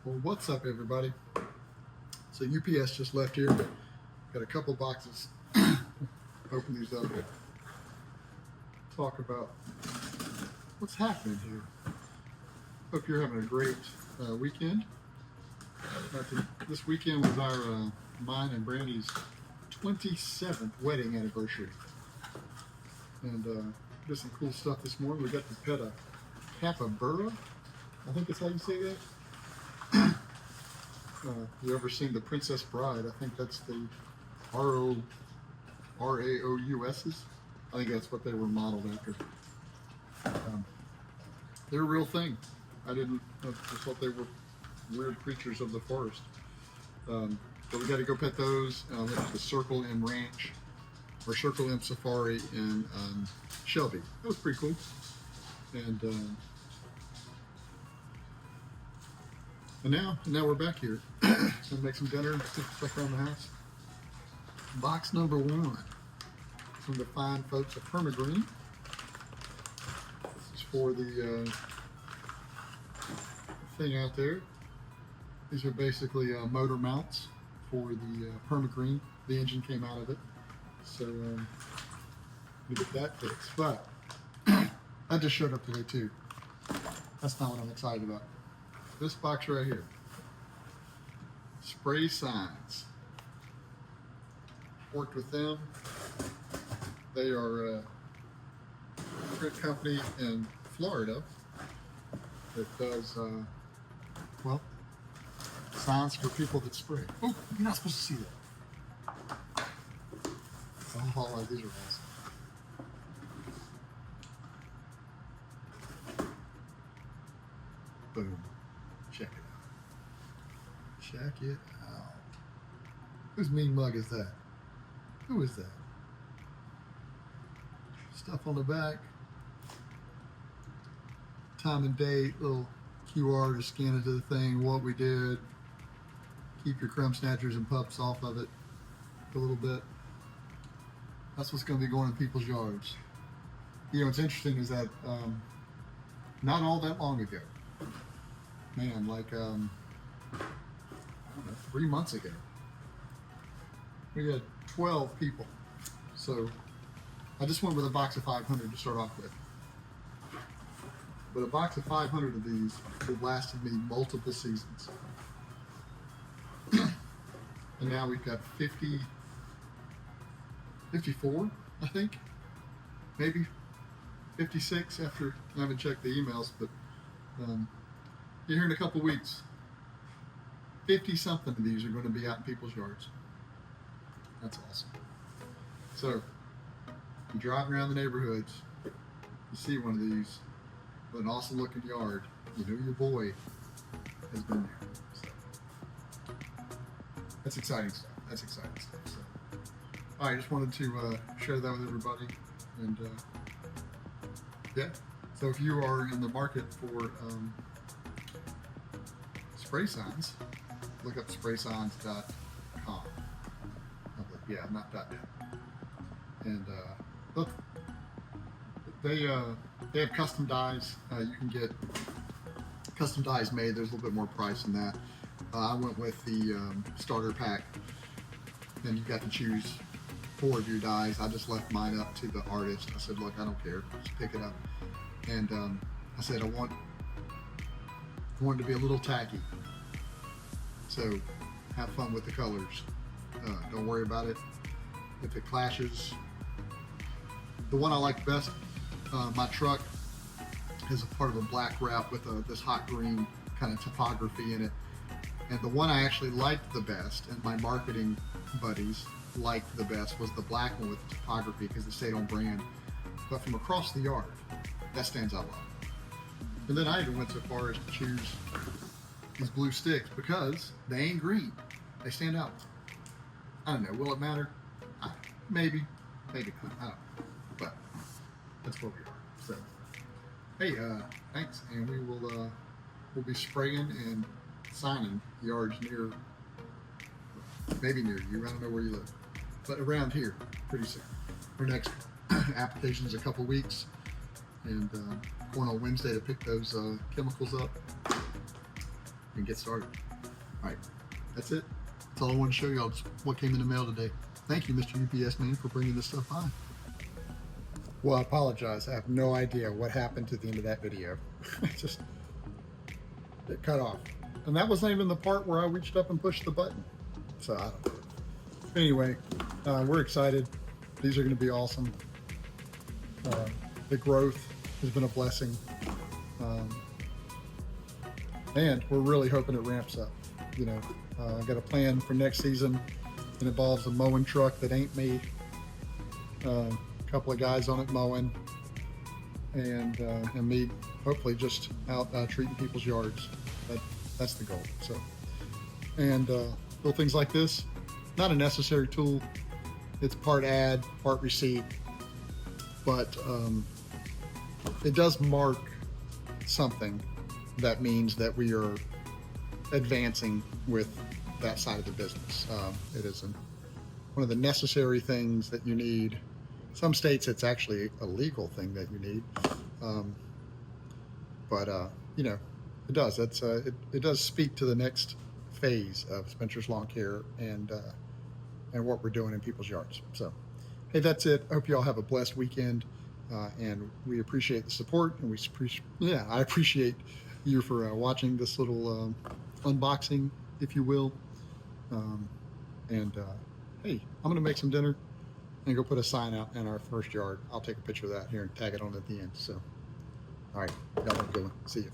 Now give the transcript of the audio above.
Well, what's up, everybody? So UPS just left here. Got a couple boxes. Open these up. Talk about what's happening here. Hope you're having a great weekend. This weekend was our mine and Brandy's 27th wedding anniversary, and did some cool stuff this morning. We got to pet a capybara. I think that's how you say that. You ever seen The Princess Bride? I think that's the R-A-O-U-S's. I think that's what they were modeled after. They're a real thing. I just thought they were weird creatures of the forest. But we got to go pet those. Went to the Circle M Ranch, or Circle M Safari in Shelby. That was pretty cool. And now we're back here. Gonna make some dinner and stuff around the house. Box number 1 from the fine folks at Permagreen. This is for the thing out there. These are basically motor mounts for the Permagreen. The engine came out of it, so we get that fixed. But that just showed up today too. That's not what I'm excited about. This box right here, Spray Signs. Worked with them. They are a print company in Florida that does, well, signs for people that spray. Oh, you're not supposed to see that. Oh, these are awesome. Boom. Check it out. Check it out. Whose mean mug is that? Who is that? Stuff on the back. Time and date, little QR to scan into the thing, what we did. Keep your crumb snatchers and pups off of it a little bit. That's what's going to be going in people's yards. You know, what's interesting is that not all that long ago, man, like, I don't know, 3 months ago, we had 12 people. So I just went with a box of 500 to start off with. But a box of 500 of these have lasted me multiple seasons. And now we've got 54, I think, maybe 56 after I haven't checked the emails, but here in a couple weeks, 50 something of these are going to be out in people's yards. That's awesome. So, you're driving around the neighborhoods, you see one of these with an awesome looking yard, you know your boy has been there. So, that's exciting stuff. That's exciting stuff. So, all right, just wanted to share that with everybody. And yeah, so if you are in the market for spray signs, look up spraysigns.com. Yeah, not .net. And look, they have custom dies. You can get custom dies made. There's a little bit more price in that. I went with the starter pack, and you got to choose 4 of your dies. I just left mine up to the artist. I said, look, I don't care, just pick it up. And I said, I want it to be a little tacky. So have fun with the colors. Don't worry about it if it clashes. The one I like best, my truck is a part of a black wrap with this hot green kind of typography in it. And the one I actually liked the best, and my marketing buddies liked the best, was the black one with the typography because it stayed on brand. But from across the yard, that stands out well. And then I even went so far as to choose these blue sticks because they ain't green. They stand out. I don't know. Will it matter? Maybe. Maybe not. I don't know. But that's where we are. So, hey, thanks. And we will we'll be spraying and signing yards near, maybe near you. I don't know where you live, but around here pretty soon. Our next application is a couple weeks, and going on Wednesday to pick those chemicals up. and get started. All right, that's it. That's all I wanted to show y'all, just what came in the mail today. Thank you, Mr. UPS man, for bringing this stuff by. Well, I apologize. I have no idea what happened to the end of that video. It cut off. And that wasn't even the part where I reached up and pushed the button. So I don't know. Anyway, we're excited. These are going to be awesome. The growth has been a blessing. And we're really hoping it ramps up. You know, I got a plan for next season. It involves a mowing truck that ain't me. A couple of guys on it mowing. And me hopefully just out treating people's yards. That's the goal. So, and little things like this, not a necessary tool. It's part ad, part receipt, but it does mark something that means that we are advancing with that side of the business. It is one of the necessary things that you need. Some states it's actually a legal thing that you need, but you know, it does. It does speak to the next phase of Spencer's Lawn Care and what we're doing in people's yards. So, hey, that's it. I hope you all have a blessed weekend, and we appreciate the support, and I appreciate you for watching this little unboxing, if you will. Hey, I'm gonna make some dinner and go put a sign out in our first yard. I'll take a picture of that here and tag it on at the end. So, all right, y'all have a good one. See you.